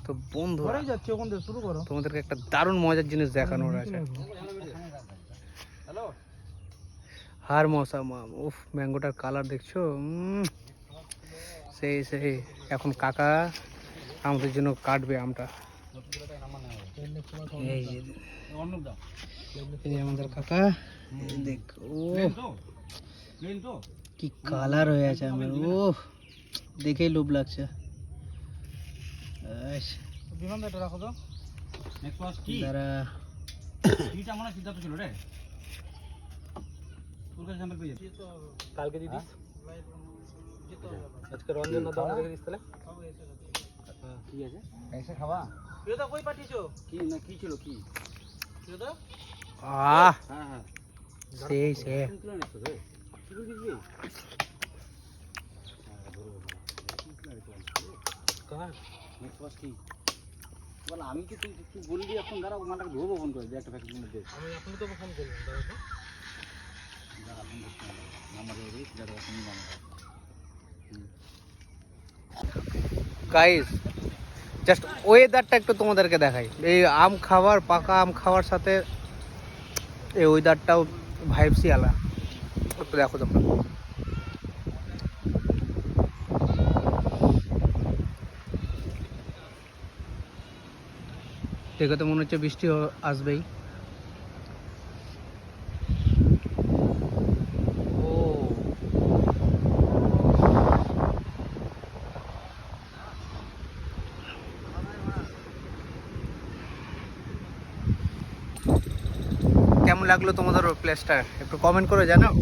তো বন্ধু যাচ্ছে ওখান থেকে শুরু করো। তোমাদেরকে একটা দারুণ মজার জিনিস দেখানোর আছে। হার মৌসুম উফ, ম্যাঙ্গোটার কালার দেখছো? সেই সেই এখন কাকা আমাদের জন্য কাটবে আমটা। এই যে আমাদের কাকা, দেখ ও কি কালার হয়ে আছে আমার, ও দেখেই লোভ লাগছে। কালকে দিদিস আজকে রঞ্জন না দাও রেখে দিস তাহলে ঠিক আছে। এসে খাওয়া তুই তো কই পাঠিয়েছো কি না কি ছিল কি তুই তো হ্যাঁ হ্যাঁ সেই সে আমি কি তুই বললি এখন দাঁড়া ওনাটাকে ধরবো ফোন করে একটা ফ্যাক্টরি দে। আমি এখন তো ফোন করলাম দাঁড়া গাইস, জাস্ট ওয়েদারটা একটু তোমাদেরকে দেখাই। এই আম খাওয়ার, পাকা আম খাওয়ার সাথে এই ওয়েদারটাও ভাইবসই আলাদা। একটু দেখো তোমরা, দেখে তো মনে হচ্ছে বৃষ্টি আসবেই। কেমন লাগলো তোমাদের প্লেসটা একটু কমেন্ট করে জানাও।